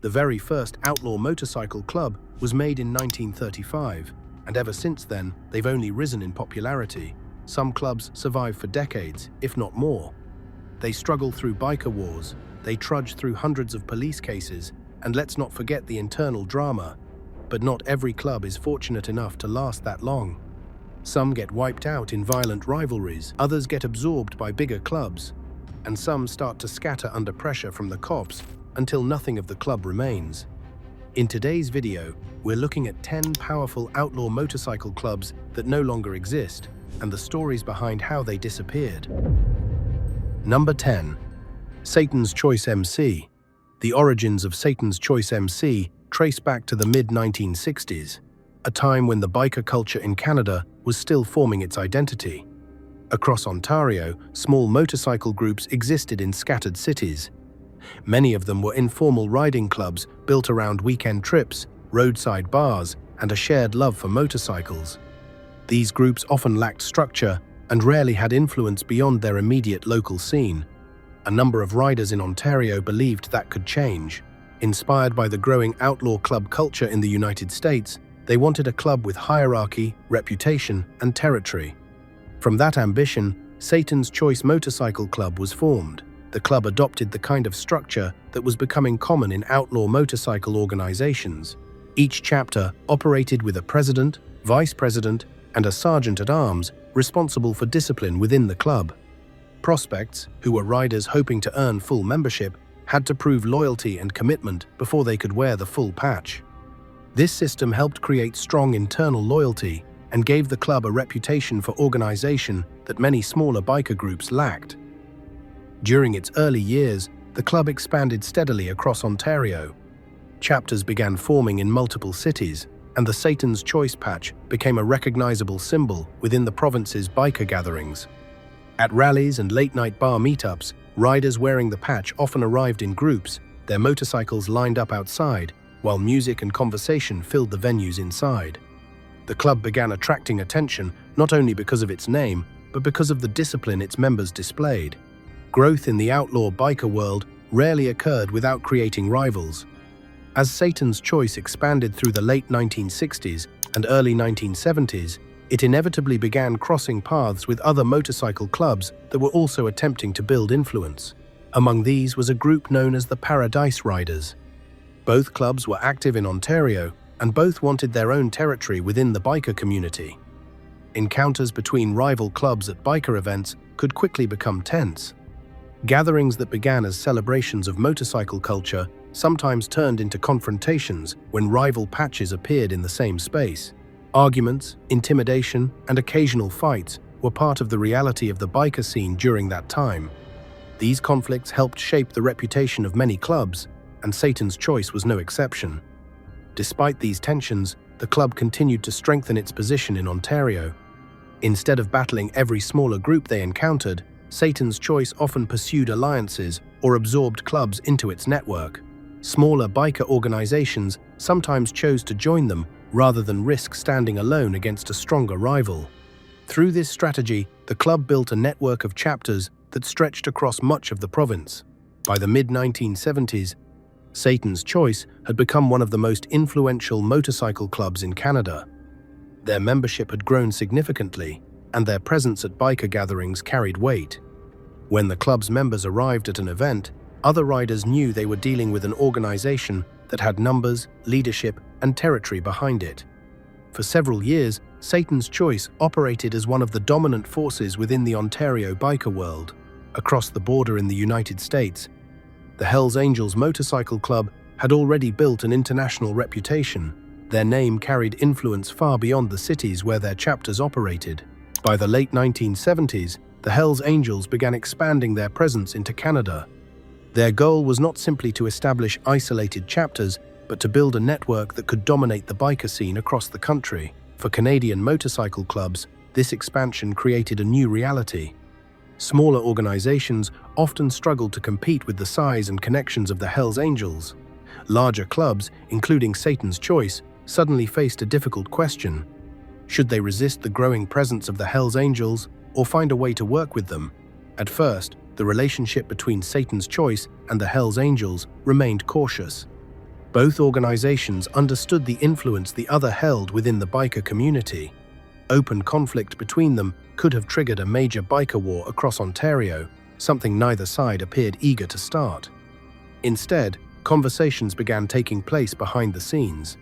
The very first outlaw motorcycle club was made in 1935, and ever since then, they've only risen in popularity. Some clubs survive for decades, if not more. They struggle through biker wars, they trudge through hundreds of police cases, and let's not forget the internal drama. But not every club is fortunate enough to last that long. Some get wiped out in violent rivalries, others get absorbed by bigger clubs, and some start to scatter under pressure from the cops until nothing of the club remains. In today's video, we're looking at 10 powerful outlaw motorcycle clubs that no longer exist, and the stories behind how they disappeared. Number 10. Satan's Choice MC. The origins of Satan's Choice MC trace back to the mid-1960s, a time when the biker culture in Canada was still forming its identity. Across Ontario, small motorcycle groups existed in scattered cities. Many of them were informal riding clubs built around weekend trips, roadside bars, and a shared love for motorcycles. These groups often lacked structure and rarely had influence beyond their immediate local scene. A number of riders in Ontario believed that could change. Inspired by the growing outlaw club culture in the United States, they wanted a club with hierarchy, reputation, and territory. From that ambition, Satan's Choice Motorcycle Club was formed. The club adopted the kind of structure that was becoming common in outlaw motorcycle organizations. Each chapter operated with a president, vice president, and a sergeant-at-arms responsible for discipline within the club. Prospects, who were riders hoping to earn full membership, had to prove loyalty and commitment before they could wear the full patch. This system helped create strong internal loyalty and gave the club a reputation for organization that many smaller biker groups lacked. During its early years, the club expanded steadily across Ontario. Chapters began forming in multiple cities, and the Satan's Choice patch became a recognizable symbol within the province's biker gatherings. At rallies and late-night bar meetups, riders wearing the patch often arrived in groups, their motorcycles lined up outside, while music and conversation filled the venues inside. The club began attracting attention not only because of its name, but because of the discipline its members displayed. Growth in the outlaw biker world rarely occurred without creating rivals. As Satan's Choice expanded through the late 1960s and early 1970s, it inevitably began crossing paths with other motorcycle clubs that were also attempting to build influence. Among these was a group known as the Paradise Riders. Both clubs were active in Ontario, and both wanted their own territory within the biker community. Encounters between rival clubs at biker events could quickly become tense. Gatherings that began as celebrations of motorcycle culture sometimes turned into confrontations when rival patches appeared in the same space. Arguments, intimidation, and occasional fights were part of the reality of the biker scene during that time. These conflicts helped shape the reputation of many clubs, and Satan's Choice was no exception. Despite these tensions, the club continued to strengthen its position in Ontario. Instead of battling every smaller group they encountered, Satan's Choice often pursued alliances or absorbed clubs into its network. Smaller biker organizations sometimes chose to join them rather than risk standing alone against a stronger rival. Through this strategy, the club built a network of chapters that stretched across much of the province. By the mid-1970s, Satan's Choice had become one of the most influential motorcycle clubs in Canada. Their membership had grown significantly, and their presence at biker gatherings carried weight. When the club's members arrived at an event, other riders knew they were dealing with an organization that had numbers, leadership, and territory behind it. For several years, Satan's Choice operated as one of the dominant forces within the Ontario biker world. Across the border in the United States, the Hells Angels Motorcycle Club had already built an international reputation. Their name carried influence far beyond the cities where their chapters operated. By the late 1970s, the Hells Angels began expanding their presence into Canada. Their goal was not simply to establish isolated chapters, but to build a network that could dominate the biker scene across the country. For Canadian motorcycle clubs, this expansion created a new reality. Smaller organizations often struggled to compete with the size and connections of the Hells Angels. Larger clubs, including Satan's Choice, suddenly faced a difficult question. Should they resist the growing presence of the Hells Angels or find a way to work with them? At first, the relationship between Satan's Choice and the Hells Angels remained cautious. Both organizations understood the influence the other held within the biker community. Open conflict between them could have triggered a major biker war across Ontario, something neither side appeared eager to start. Instead, conversations began taking place behind the scenes.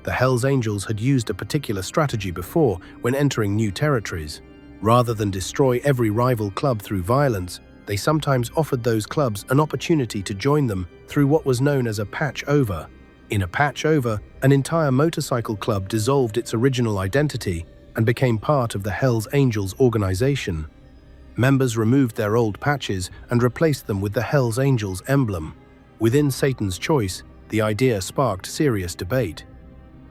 The Hells Angels had used a particular strategy before when entering new territories. Rather than destroy every rival club through violence, they sometimes offered those clubs an opportunity to join them through what was known as a patch-over. In a patch-over, an entire motorcycle club dissolved its original identity and became part of the Hells Angels organization. Members removed their old patches and replaced them with the Hells Angels emblem. Within Satan's Choice, the idea sparked serious debate.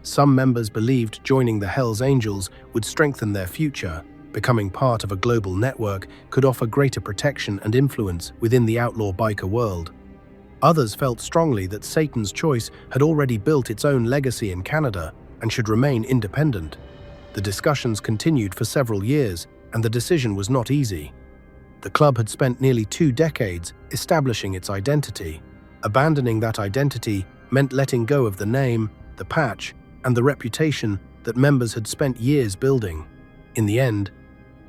Some members believed joining the Hells Angels would strengthen their future. Becoming part of a global network could offer greater protection and influence within the outlaw biker world. Others felt strongly that Satan's Choice had already built its own legacy in Canada and should remain independent. The discussions continued for several years, and the decision was not easy. The club had spent nearly 2 decades establishing its identity. Abandoning that identity meant letting go of the name, the patch, and the reputation that members had spent years building. In the end,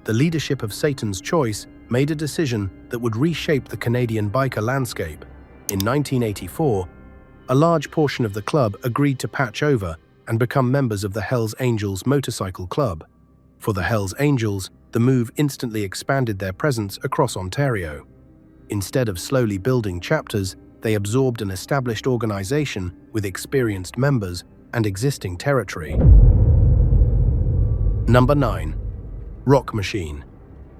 the leadership of Satan's Choice made a decision that would reshape the Canadian biker landscape. In 1984, a large portion of the club agreed to patch over and become members of the Hells Angels Motorcycle Club. For the Hells Angels, the move instantly expanded their presence across Ontario. Instead of slowly building chapters, they absorbed an established organization with experienced members and existing territory. Number 9. Rock Machine.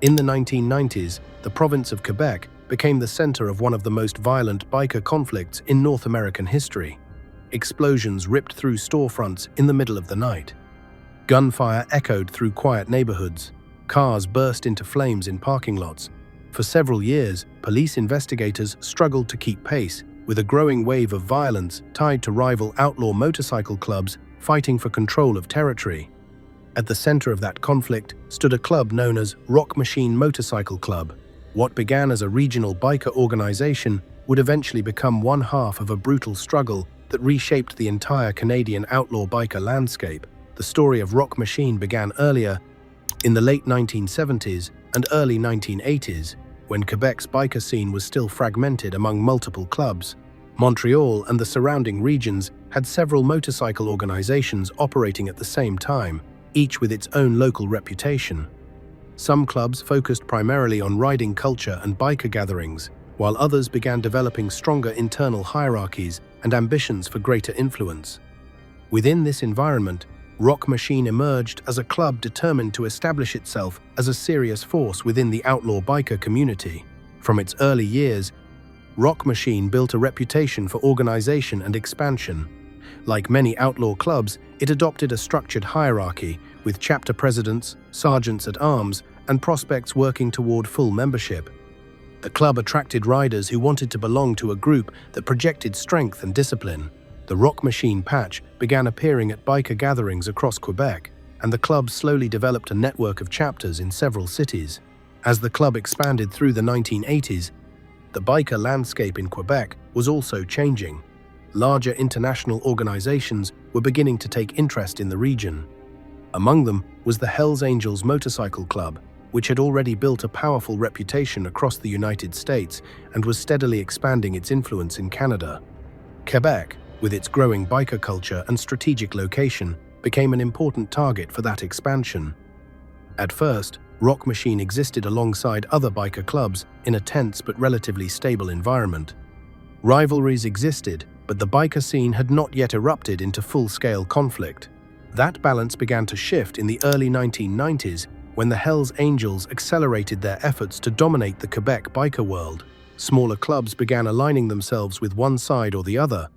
In the 1990s, the province of Quebec became the center of one of the most violent biker conflicts in North American history. Explosions ripped through storefronts in the middle of the night. Gunfire echoed through quiet neighborhoods. Cars burst into flames in parking lots. For several years, police investigators struggled to keep pace, with a growing wave of violence tied to rival outlaw motorcycle clubs fighting for control of territory. At the center of that conflict stood a club known as Rock Machine Motorcycle Club. What began as a regional biker organization would eventually become one half of a brutal struggle that reshaped the entire Canadian outlaw biker landscape. The story of Rock Machine began earlier, in the late 1970s and early 1980s, when Quebec's biker scene was still fragmented among multiple clubs. Montreal and the surrounding regions had several motorcycle organizations operating at the same time, each with its own local reputation. Some clubs focused primarily on riding culture and biker gatherings, while others began developing stronger internal hierarchies and ambitions for greater influence. Within this environment, Rock Machine emerged as a club determined to establish itself as a serious force within the outlaw biker community. From its early years, Rock Machine built a reputation for organization and expansion. Like many outlaw clubs, it adopted a structured hierarchy, with chapter presidents, sergeants-at-arms, and prospects working toward full membership. The club attracted riders who wanted to belong to a group that projected strength and discipline. The Rock Machine patch began appearing at biker gatherings across Quebec, and the club slowly developed a network of chapters in several cities. As the club expanded through the 1980s, the biker landscape in Quebec was also changing. Larger international organizations were beginning to take interest in the region. Among them was the Hells Angels Motorcycle Club, which had already built a powerful reputation across the United States and was steadily expanding its influence in Canada. Quebec, with its growing biker culture and strategic location, became an important target for that expansion. At first, Rock Machine existed alongside other biker clubs in a tense but relatively stable environment. Rivalries existed, but the biker scene had not yet erupted into full-scale conflict. That balance began to shift in the early 1990s when the Hells Angels accelerated their efforts to dominate the Quebec biker world. Smaller clubs began aligning themselves with one side or the other,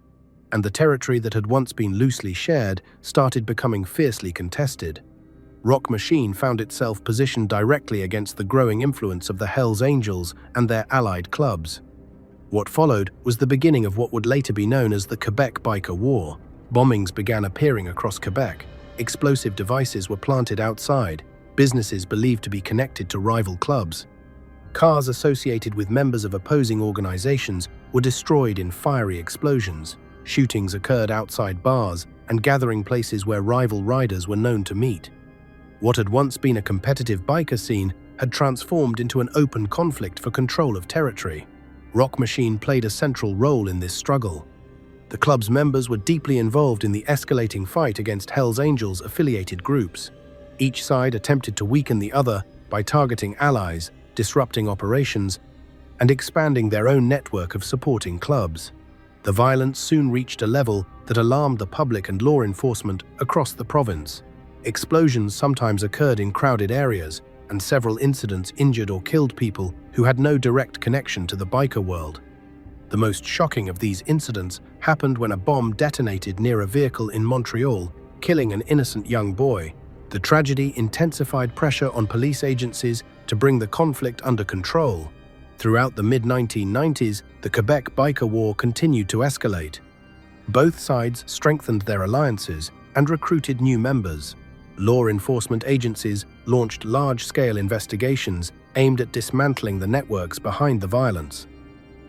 and the territory that had once been loosely shared started becoming fiercely contested. Rock Machine found itself positioned directly against the growing influence of the Hells Angels and their allied clubs. What followed was the beginning of what would later be known as the Quebec Biker War. Bombings began appearing across Quebec. Explosive devices were planted outside, businesses believed to be connected to rival clubs. Cars associated with members of opposing organizations were destroyed in fiery explosions. Shootings occurred outside bars and gathering places where rival riders were known to meet. What had once been a competitive biker scene had transformed into an open conflict for control of territory. Rock Machine played a central role in this struggle. The club's members were deeply involved in the escalating fight against Hells Angels affiliated groups. Each side attempted to weaken the other by targeting allies, disrupting operations, and expanding their own network of supporting clubs. The violence soon reached a level that alarmed the public and law enforcement across the province. Explosions sometimes occurred in crowded areas, and several incidents injured or killed people who had no direct connection to the biker world. The most shocking of these incidents happened when a bomb detonated near a vehicle in Montreal, killing an innocent young boy. The tragedy intensified pressure on police agencies to bring the conflict under control. Throughout the mid-1990s, the Quebec biker war continued to escalate. Both sides strengthened their alliances and recruited new members. Law enforcement agencies launched large-scale investigations aimed at dismantling the networks behind the violence.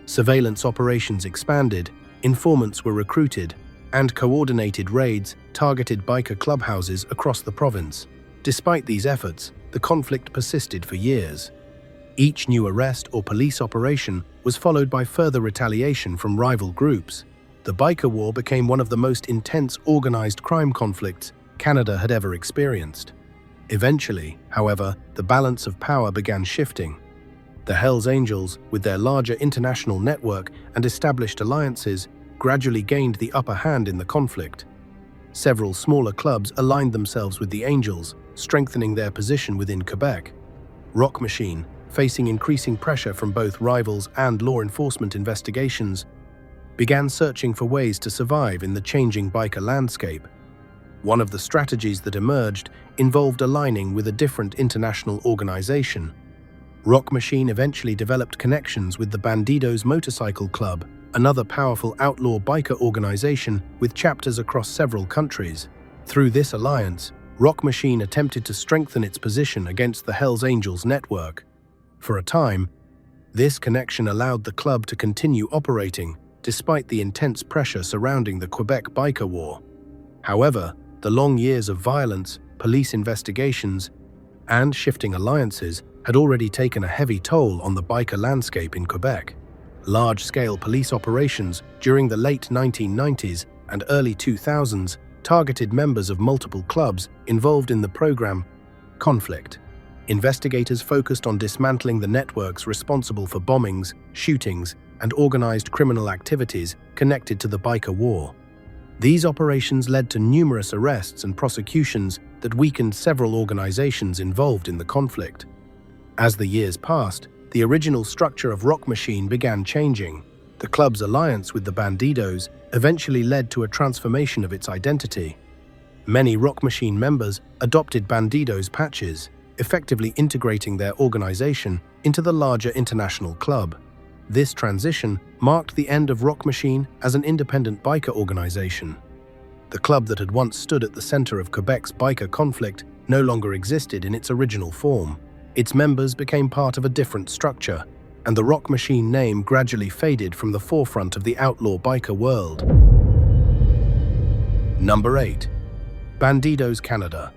Surveillance operations expanded, informants were recruited, and coordinated raids targeted biker clubhouses across the province. Despite these efforts, the conflict persisted for years. Each new arrest or police operation was followed by further retaliation from rival groups. The biker war became one of the most intense organized crime conflicts Canada had ever experienced. Eventually, however, the balance of power began shifting. The Hells Angels, with their larger international network and established alliances, gradually gained the upper hand in the conflict. Several smaller clubs aligned themselves with the Angels, strengthening their position within Quebec. Rock Machine, facing increasing pressure from both rivals and law enforcement investigations, began searching for ways to survive in the changing biker landscape. One of the strategies that emerged involved aligning with a different international organization. Rock Machine eventually developed connections with the Bandidos Motorcycle Club, another powerful outlaw biker organization with chapters across several countries. Through this alliance, Rock Machine attempted to strengthen its position against the Hells Angels network. For a time, this connection allowed the club to continue operating despite the intense pressure surrounding the Quebec biker war. However, the long years of violence, police investigations, and shifting alliances had already taken a heavy toll on the biker landscape in Quebec. Large-scale police operations during the late 1990s and early 2000s targeted members of multiple clubs involved in the program conflict. Investigators focused on dismantling the networks responsible for bombings, shootings, and organized criminal activities connected to the biker war. These operations led to numerous arrests and prosecutions that weakened several organizations involved in the conflict. As the years passed, the original structure of Rock Machine began changing. The club's alliance with the Bandidos eventually led to a transformation of its identity. Many Rock Machine members adopted Bandidos patches, effectively integrating their organization into the larger international club. This transition marked the end of Rock Machine as an independent biker organization. The club that had once stood at the center of Quebec's biker conflict no longer existed in its original form. Its members became part of a different structure, and the Rock Machine name gradually faded from the forefront of the outlaw biker world. Number 8. Bandidos Canada.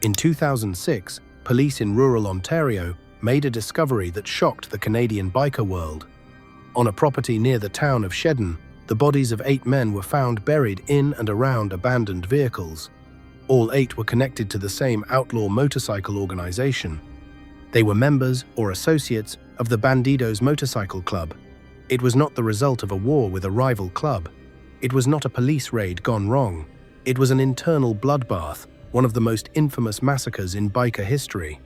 In 2006, police in rural Ontario made a discovery that shocked the Canadian biker world. On a property near the town of Shedden, the bodies of 8 men were found buried in and around abandoned vehicles. All 8 were connected to the same outlaw motorcycle organization. They were members or associates of the Bandidos Motorcycle Club. It was not the result of a war with a rival club. It was not a police raid gone wrong. It was an internal bloodbath, one of the most infamous massacres in biker history.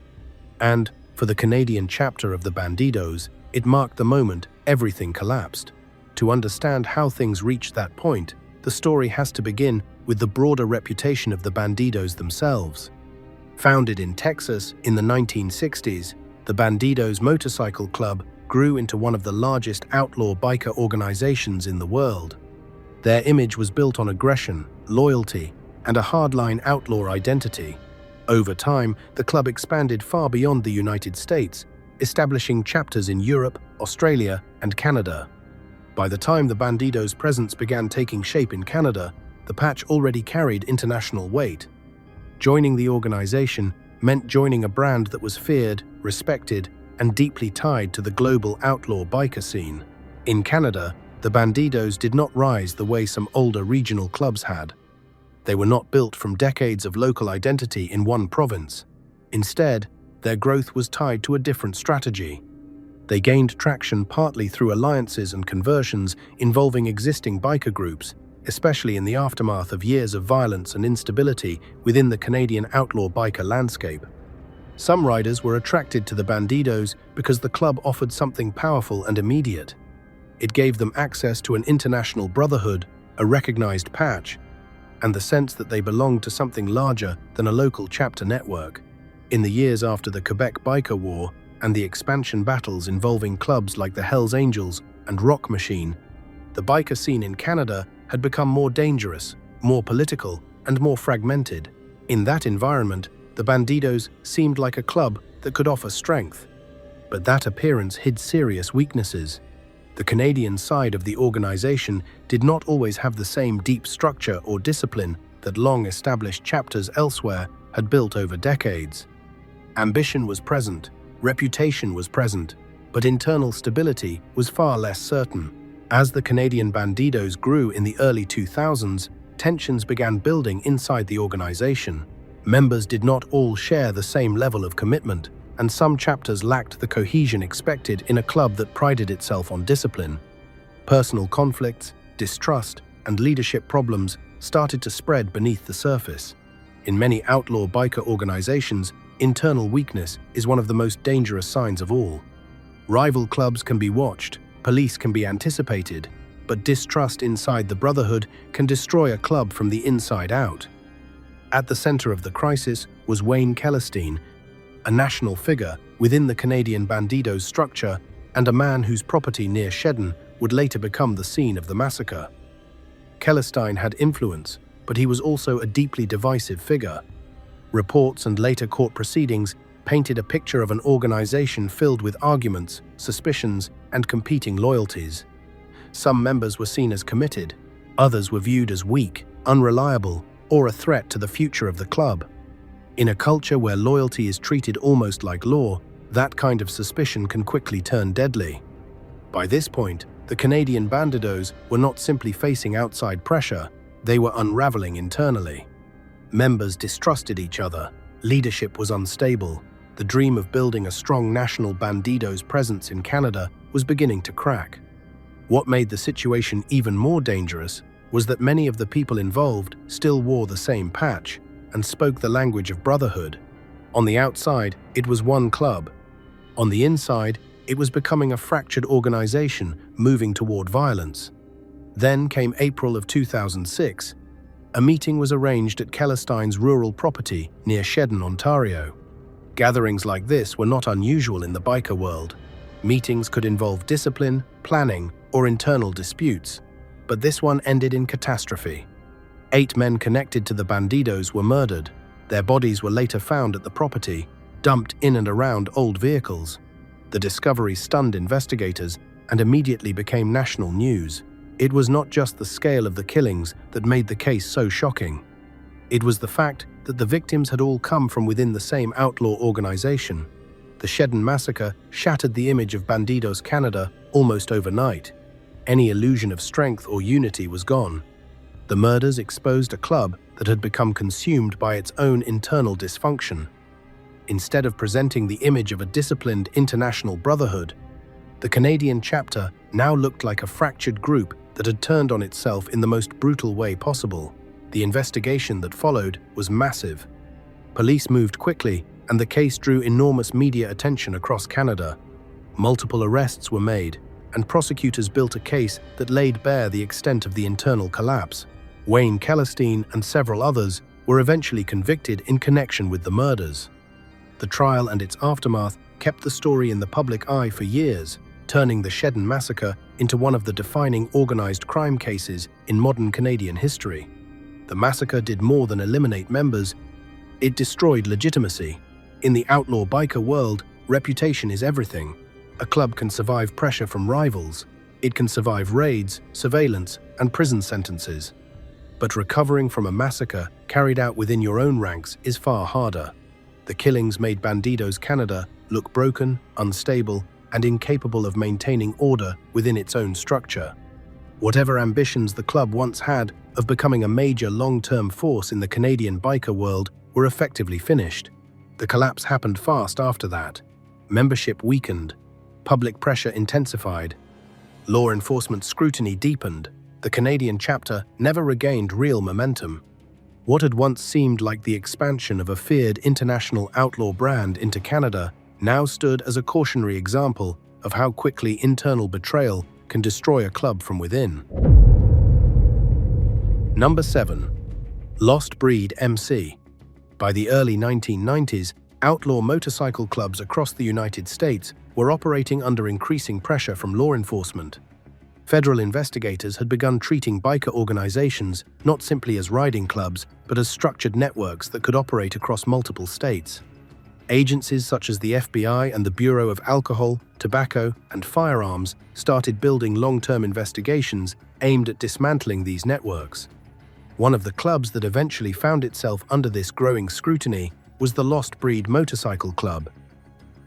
And, for the Canadian chapter of the Bandidos, it marked the moment everything collapsed. To understand how things reached that point, the story has to begin with the broader reputation of the Bandidos themselves. Founded in Texas in the 1960s, the Bandidos Motorcycle Club grew into one of the largest outlaw biker organizations in the world. Their image was built on aggression, loyalty, and a hardline outlaw identity. Over time, the club expanded far beyond the United States, establishing chapters in Europe, Australia, and Canada. By the time the Bandidos' presence began taking shape in Canada, the patch already carried international weight. Joining the organization meant joining a brand that was feared, respected, and deeply tied to the global outlaw biker scene. In Canada, the Bandidos did not rise the way some older regional clubs had. They were not built from decades of local identity in one province. Instead, their growth was tied to a different strategy. They gained traction partly through alliances and conversions involving existing biker groups, especially in the aftermath of years of violence and instability within the Canadian outlaw biker landscape. Some riders were attracted to the Bandidos because the club offered something powerful and immediate. It gave them access to an international brotherhood, a recognized patch, and the sense that they belonged to something larger than a local chapter network. In the years after the Quebec Biker War and the expansion battles involving clubs like the Hells Angels and Rock Machine, the biker scene in Canada had become more dangerous, more political, and more fragmented. In that environment, the Bandidos seemed like a club that could offer strength. But that appearance hid serious weaknesses. The Canadian side of the organization did not always have the same deep structure or discipline that long-established chapters elsewhere had built over decades. Ambition was present, reputation was present, but internal stability was far less certain. As the Canadian Bandidos grew in the early 2000s, tensions began building inside the organization. Members did not all share the same level of commitment, and some chapters lacked the cohesion expected in a club that prided itself on discipline. Personal conflicts, distrust, and leadership problems started to spread beneath the surface. In many outlaw biker organizations, internal weakness is one of the most dangerous signs of all. Rival clubs can be watched, police can be anticipated, but distrust inside the brotherhood can destroy a club from the inside out. At the center of the crisis was Wayne Celestine, a national figure within the Canadian Bandidos structure and a man whose property near Shedden would later become the scene of the massacre. Celestine had influence, but he was also a deeply divisive figure. Reports and later court proceedings painted a picture of an organization filled with arguments, suspicions, and competing loyalties. Some members were seen as committed, others were viewed as weak, unreliable, or a threat to the future of the club. In a culture where loyalty is treated almost like law, that kind of suspicion can quickly turn deadly. By this point, the Canadian Bandidos were not simply facing outside pressure, they were unraveling internally. Members distrusted each other, leadership was unstable, the dream of building a strong national Bandidos presence in Canada was beginning to crack. What made the situation even more dangerous was that many of the people involved still wore the same patch and spoke the language of brotherhood. On the outside, it was one club. On the inside, it was becoming a fractured organization moving toward violence. Then came April of 2006. A meeting was arranged at Celestine's rural property near Shedden, Ontario. Gatherings like this were not unusual in the biker world. Meetings could involve discipline, planning, or internal disputes, but this one ended in catastrophe. 8 men connected to the Bandidos were murdered. Their bodies were later found at the property, dumped in and around old vehicles. The discovery stunned investigators and immediately became national news. It was not just the scale of the killings that made the case so shocking. It was the fact that the victims had all come from within the same outlaw organization. The Shedden massacre shattered the image of Bandidos Canada almost overnight. Any illusion of strength or unity was gone. The murders exposed a club that had become consumed by its own internal dysfunction. Instead of presenting the image of a disciplined international brotherhood, the Canadian chapter now looked like a fractured group that had turned on itself in the most brutal way possible. The investigation that followed was massive. Police moved quickly, and the case drew enormous media attention across Canada. Multiple arrests were made, and prosecutors built a case that laid bare the extent of the internal collapse. Wayne Celestine and several others were eventually convicted in connection with the murders. The trial and its aftermath kept the story in the public eye for years, turning the Shedden massacre into one of the defining organized crime cases in modern Canadian history. The massacre did more than eliminate members, it destroyed legitimacy. In the outlaw biker world, reputation is everything. A club can survive pressure from rivals, It can survive raids, surveillance, and prison sentences. But recovering from a massacre carried out within your own ranks is far harder. The killings made Bandidos Canada look broken, unstable, and incapable of maintaining order within its own structure. Whatever ambitions the club once had of becoming a major long-term force in the Canadian biker world were effectively finished. The collapse happened fast after that. Membership weakened, public pressure intensified, law enforcement scrutiny deepened. The Canadian chapter never regained real momentum. What had once seemed like the expansion of a feared international outlaw brand into Canada now stood as a cautionary example of how quickly internal betrayal can destroy a club from within. Number 7. Lost Breed MC. By the early 1990s, outlaw motorcycle clubs across the United States were operating under increasing pressure from law enforcement. Federal investigators had begun treating biker organizations not simply as riding clubs, but as structured networks that could operate across multiple states. Agencies such as the FBI and the Bureau of Alcohol, Tobacco, and Firearms started building long-term investigations aimed at dismantling these networks. One of the clubs that eventually found itself under this growing scrutiny was the Lost Breed Motorcycle Club.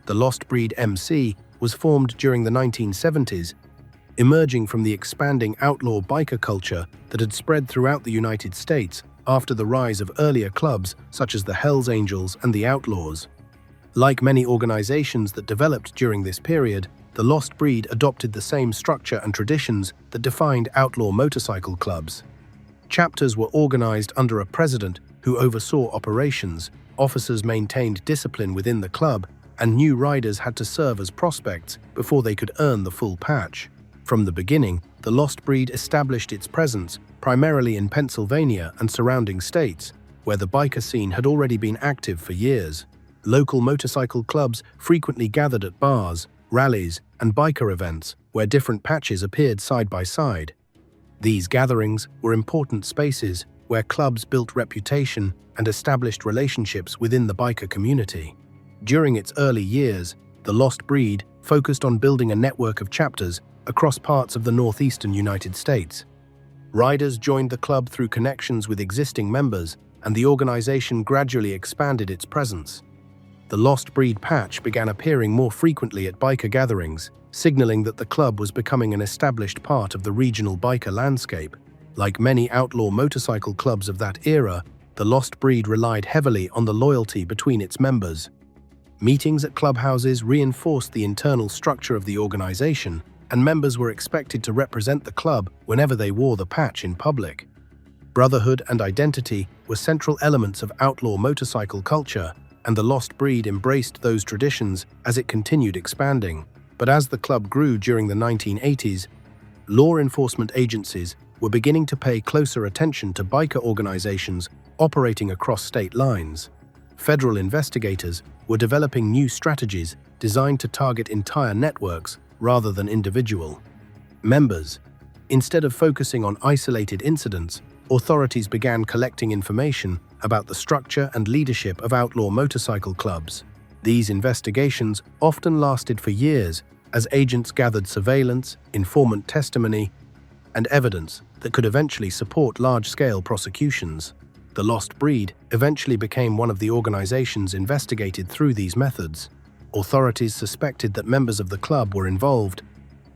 The Lost Breed MC was formed during the 1970s, emerging from the expanding outlaw biker culture that had spread throughout the United States after the rise of earlier clubs such as the Hells Angels and the Outlaws. Like many organizations that developed during this period, the Lost Breed adopted the same structure and traditions that defined outlaw motorcycle clubs. Chapters were organized under a president who oversaw operations, officers maintained discipline within the club, and new riders had to serve as prospects before they could earn the full patch. From the beginning, the Lost Breed established its presence primarily in Pennsylvania and surrounding states, where the biker scene had already been active for years. Local motorcycle clubs frequently gathered at bars, rallies, and biker events where different patches appeared side by side. These gatherings were important spaces where clubs built reputation and established relationships within the biker community. During its early years, the Lost Breed focused on building a network of chapters across parts of the northeastern United States. Riders joined the club through connections with existing members, and the organization gradually expanded its presence. The Lost Breed patch began appearing more frequently at biker gatherings, signaling that the club was becoming an established part of the regional biker landscape. Like many outlaw motorcycle clubs of that era, the Lost Breed relied heavily on the loyalty between its members. Meetings at clubhouses reinforced the internal structure of the organization, and members were expected to represent the club whenever they wore the patch in public. Brotherhood and identity were central elements of outlaw motorcycle culture, and the Lost Breed embraced those traditions as it continued expanding. But as the club grew during the 1980s, law enforcement agencies were beginning to pay closer attention to biker organizations operating across state lines. Federal investigators were developing new strategies designed to target entire networks rather than individual members. Instead of focusing on isolated incidents, authorities began collecting information about the structure and leadership of outlaw motorcycle clubs. These investigations often lasted for years as agents gathered surveillance, informant testimony, and evidence that could eventually support large-scale prosecutions. The Lost Breed eventually became one of the organizations investigated through these methods. Authorities suspected that members of the club were involved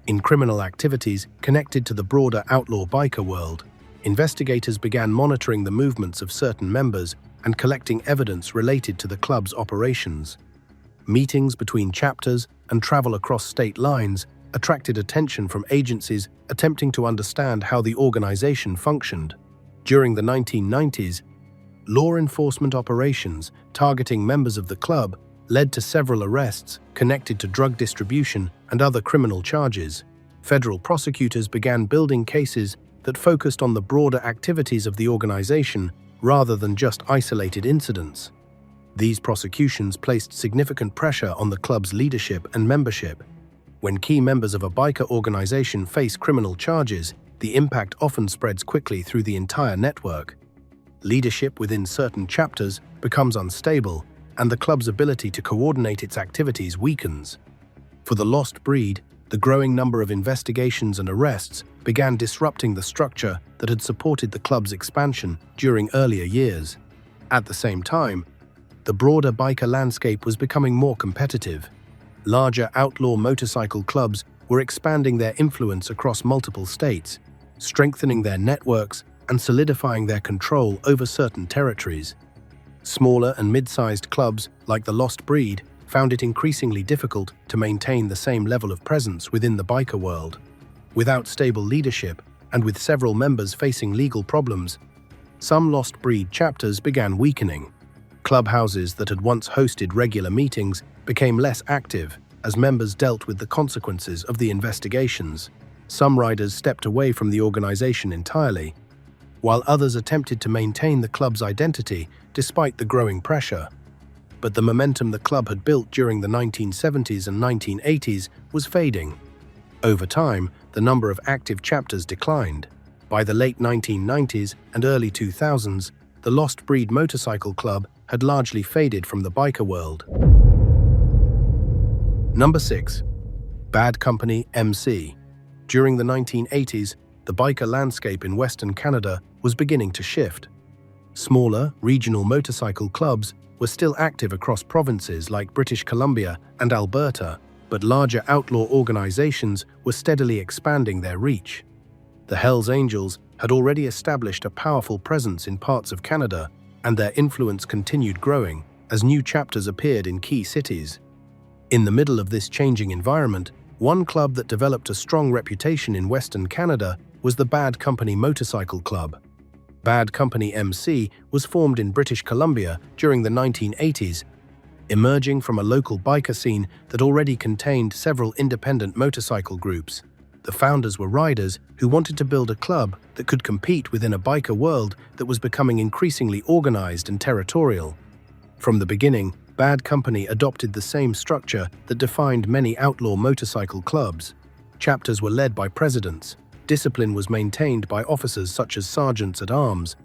in criminal activities connected to the broader outlaw biker world. Investigators began monitoring the movements of certain members and collecting evidence related to the club's operations. Meetings between chapters and travel across state lines attracted attention from agencies attempting to understand how the organization functioned. During the 1990s, law enforcement operations targeting members of the club led to several arrests connected to drug distribution and other criminal charges. Federal prosecutors began building cases that focused on the broader activities of the organization rather than just isolated incidents. These prosecutions placed significant pressure on the club's leadership and membership. When key members of a biker organization face criminal charges, the impact often spreads quickly through the entire network. Leadership within certain chapters becomes unstable, and the club's ability to coordinate its activities weakens. For the Lost Breed, The growing number of investigations and arrests began disrupting the structure that had supported the club's expansion during earlier years. At the same time, the broader biker landscape was becoming more competitive. Larger outlaw motorcycle clubs were expanding their influence across multiple states, strengthening their networks and solidifying their control over certain territories. Smaller and mid-sized clubs, like the Lost Breed, found it increasingly difficult to maintain the same level of presence within the biker world. Without stable leadership, and with several members facing legal problems, some Lost Breed chapters began weakening. Clubhouses that had once hosted regular meetings became less active as members dealt with the consequences of the investigations. Some riders stepped away from the organization entirely, while others attempted to maintain the club's identity despite the growing pressure. But the momentum the club had built during the 1970s and 1980s was fading. Over time, the number of active chapters declined. By the late 1990s and early 2000s, the Lost Breed Motorcycle Club had largely faded from the biker world. Number 6. Bad Company MC. During the 1980s, the biker landscape in Western Canada was beginning to shift. Smaller, regional motorcycle clubs were still active across provinces like British Columbia and Alberta, but larger outlaw organizations were steadily expanding their reach. The Hells Angels had already established a powerful presence in parts of Canada, and their influence continued growing as new chapters appeared in key cities. In the middle of this changing environment, one club that developed a strong reputation in Western Canada was the Bad Company Motorcycle Club. Bad Company MC was formed in British Columbia during the 1980s, emerging from a local biker scene that already contained several independent motorcycle groups. The founders were riders who wanted to build a club that could compete within a biker world that was becoming increasingly organized and territorial. From the beginning, Bad Company adopted the same structure that defined many outlaw motorcycle clubs. Chapters were led by presidents, discipline was maintained by officers such as sergeants-at-arms,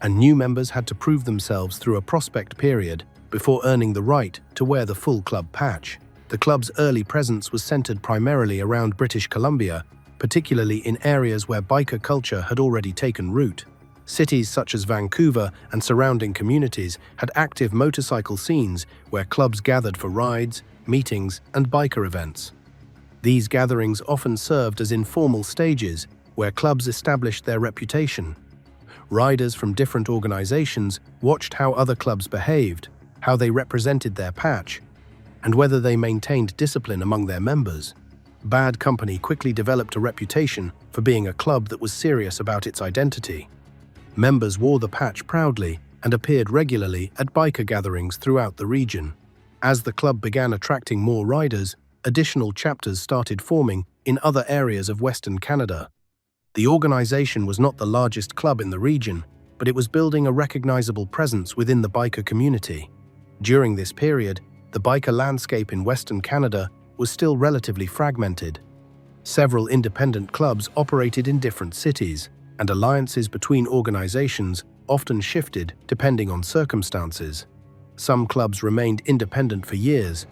and new members had to prove themselves through a prospect period before earning the right to wear the full club patch. The club's early presence was centered primarily around British Columbia, particularly in areas where biker culture had already taken root. Cities such as Vancouver and surrounding communities had active motorcycle scenes where clubs gathered for rides, meetings, and biker events. These gatherings often served as informal stages where clubs established their reputation. Riders from different organizations watched how other clubs behaved, how they represented their patch, and whether they maintained discipline among their members. Bad Company quickly developed a reputation for being a club that was serious about its identity. Members wore the patch proudly and appeared regularly at biker gatherings throughout the region. As the club began attracting more riders, additional chapters started forming in other areas of Western Canada. The organization was not the largest club in the region, but it was building a recognizable presence within the biker community. During this period, the biker landscape in Western Canada was still relatively fragmented. Several independent clubs operated in different cities, and alliances between organizations often shifted depending on circumstances. Some clubs remained independent for years,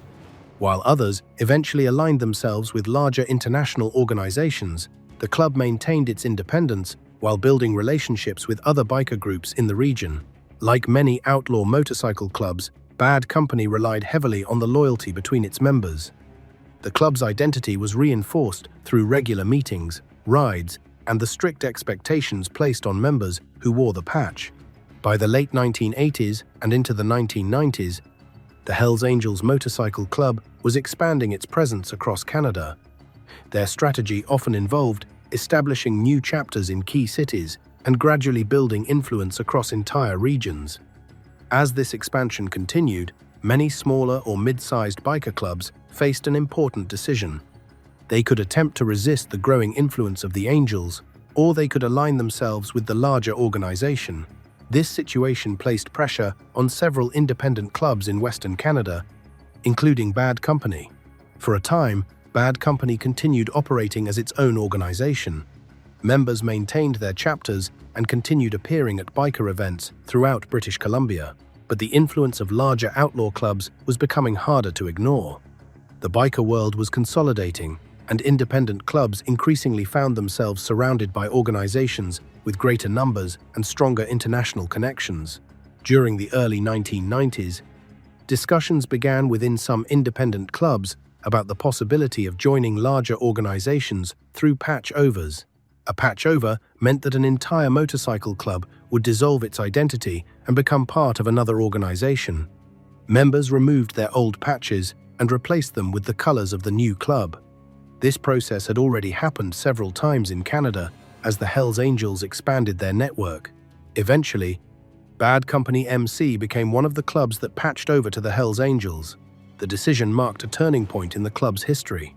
while others eventually aligned themselves with larger international organizations. The club maintained its independence while building relationships with other biker groups in the region. Like many outlaw motorcycle clubs, Bad Company relied heavily on the loyalty between its members. The club's identity was reinforced through regular meetings, rides, and the strict expectations placed on members who wore the patch. By the late 1980s and into the 1990s, the Hells Angels Motorcycle Club was expanding its presence across Canada. Their strategy often involved establishing new chapters in key cities and gradually building influence across entire regions. As this expansion continued, many smaller or mid-sized biker clubs faced an important decision. They could attempt to resist the growing influence of the Angels, or they could align themselves with the larger organization. This situation placed pressure on several independent clubs in Western Canada, including Bad Company. For a time, Bad Company continued operating as its own organization. Members maintained their chapters and continued appearing at biker events throughout British Columbia, but the influence of larger outlaw clubs was becoming harder to ignore. The biker world was consolidating, and independent clubs increasingly found themselves surrounded by organizations with greater numbers and stronger international connections. During the early 1990s, discussions began within some independent clubs about the possibility of joining larger organizations through patch-overs. A patch-over meant that an entire motorcycle club would dissolve its identity and become part of another organization. Members removed their old patches and replaced them with the colors of the new club. This process had already happened several times in Canada as the Hells Angels expanded their network. Eventually, Bad Company MC became one of the clubs that patched over to the Hells Angels. The decision marked a turning point in the club's history.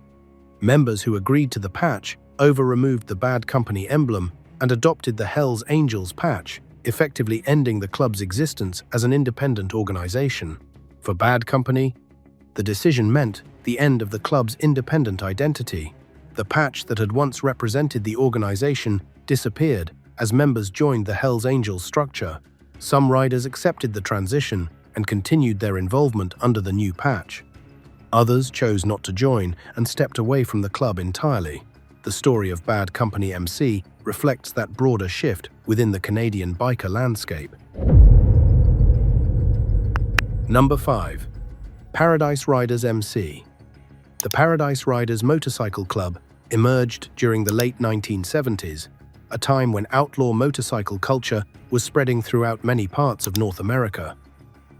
Members who agreed to the patch removed the Bad Company emblem and adopted the Hells Angels patch, effectively ending the club's existence as an independent organization. For Bad Company, the decision meant the end of the club's independent identity. The patch that had once represented the organization disappeared as members joined the Hells Angels structure. Some riders accepted the transition and continued their involvement under the new patch. Others chose not to join and stepped away from the club entirely. The story of Bad Company MC reflects that broader shift within the Canadian biker landscape. Number 5. Paradise Riders MC. The Paradise Riders Motorcycle Club emerged during the late 1970s, a time when outlaw motorcycle culture was spreading throughout many parts of North America.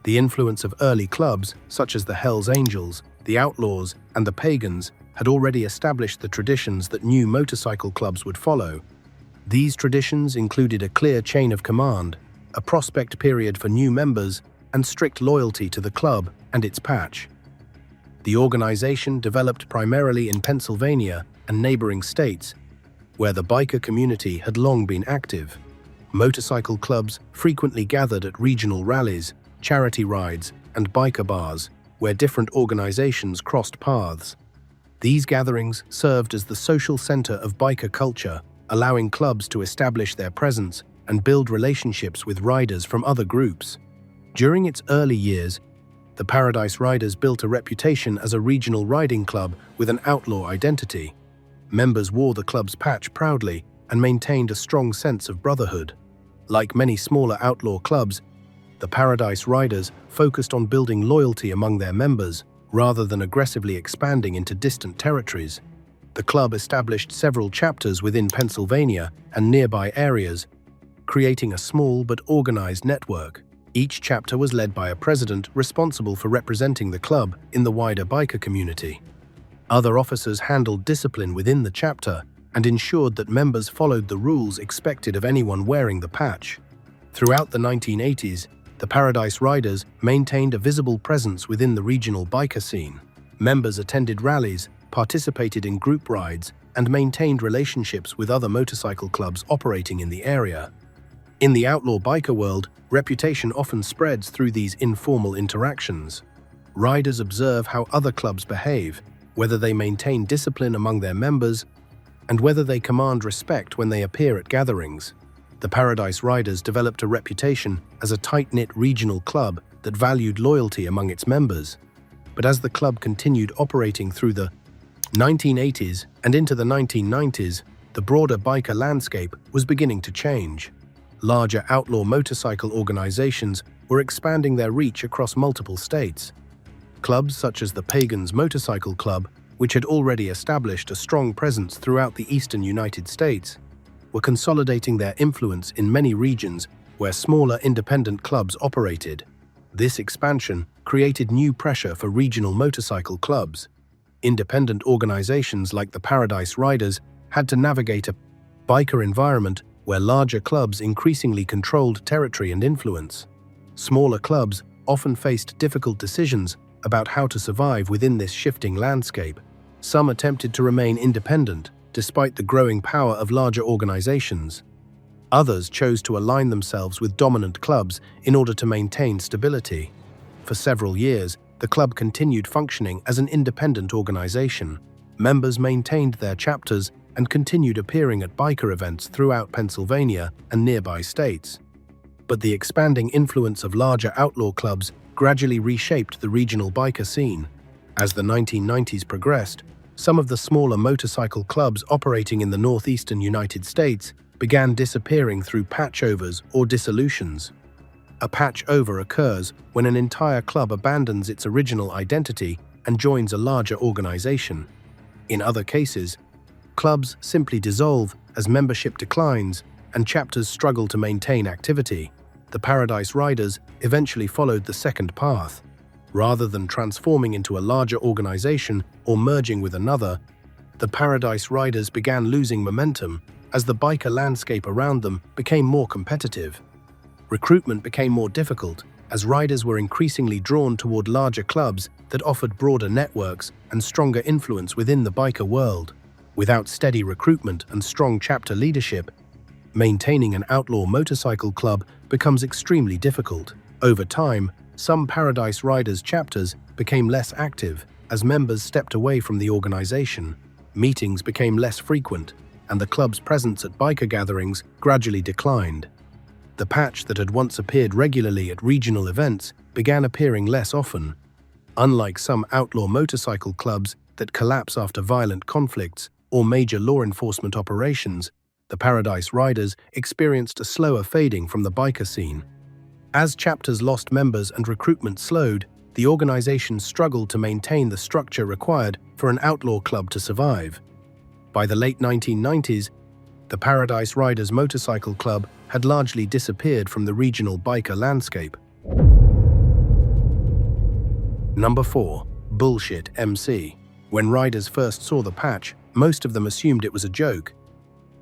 The influence of early clubs, such as the Hells Angels, the Outlaws, and the Pagans, had already established the traditions that new motorcycle clubs would follow. These traditions included a clear chain of command, a prospect period for new members, and strict loyalty to the club and its patch. The organization developed primarily in Pennsylvania and neighboring states, where the biker community had long been active. Motorcycle clubs frequently gathered at regional rallies, charity rides, and biker bars, where different organizations crossed paths. These gatherings served as the social center of biker culture, allowing clubs to establish their presence and build relationships with riders from other groups. During its early years, the Paradise Riders built a reputation as a regional riding club with an outlaw identity. Members wore the club's patch proudly and maintained a strong sense of brotherhood. Like many smaller outlaw clubs, the Paradise Riders focused on building loyalty among their members rather than aggressively expanding into distant territories. The club established several chapters within Pennsylvania and nearby areas, creating a small but organized network. Each chapter was led by a president responsible for representing the club in the wider biker community. Other officers handled discipline within the chapter and ensured that members followed the rules expected of anyone wearing the patch. Throughout the 1980s, the Paradise Riders maintained a visible presence within the regional biker scene. Members attended rallies, participated in group rides, and maintained relationships with other motorcycle clubs operating in the area. In the outlaw biker world, reputation often spreads through these informal interactions. Riders observe how other clubs behave, whether they maintain discipline among their members, and whether they command respect when they appear at gatherings. The Paradise Riders developed a reputation as a tight-knit regional club that valued loyalty among its members. But as the club continued operating through the 1980s and into the 1990s, the broader biker landscape was beginning to change. Larger outlaw motorcycle organizations were expanding their reach across multiple states. Clubs such as the Pagans Motorcycle Club, which had already established a strong presence throughout the eastern United States, were consolidating their influence in many regions where smaller independent clubs operated. This expansion created new pressure for regional motorcycle clubs. Independent organizations like the Paradise Riders had to navigate a biker environment where larger clubs increasingly controlled territory and influence. Smaller clubs often faced difficult decisions about how to survive within this shifting landscape. Some attempted to remain independent, despite the growing power of larger organizations. Others chose to align themselves with dominant clubs in order to maintain stability. For several years, the club continued functioning as an independent organization. Members maintained their chapters and continued appearing at biker events throughout Pennsylvania and nearby states. But the expanding influence of larger outlaw clubs gradually reshaped the regional biker scene. As the 1990s progressed, some of the smaller motorcycle clubs operating in the northeastern United States began disappearing through patchovers or dissolutions. A patchover occurs when an entire club abandons its original identity and joins a larger organization. In other cases, clubs simply dissolve as membership declines and chapters struggle to maintain activity. The Paradise Riders eventually followed the second path. Rather than transforming into a larger organization or merging with another, the Paradise Riders began losing momentum as the biker landscape around them became more competitive. Recruitment became more difficult as riders were increasingly drawn toward larger clubs that offered broader networks and stronger influence within the biker world. Without steady recruitment and strong chapter leadership, maintaining an outlaw motorcycle club becomes extremely difficult. Over time, some Paradise Riders chapters became less active as members stepped away from the organization. Meetings became less frequent, and the club's presence at biker gatherings gradually declined. The patch that had once appeared regularly at regional events began appearing less often. Unlike some outlaw motorcycle clubs that collapse after violent conflicts or major law enforcement operations, the Paradise Riders experienced a slower fading from the biker scene. As chapters lost members and recruitment slowed, the organization struggled to maintain the structure required for an outlaw club to survive. By the late 1990s, the Paradise Riders Motorcycle Club had largely disappeared from the regional biker landscape. Number 4. Bullshit MC. When riders first saw the patch, most of them assumed it was a joke.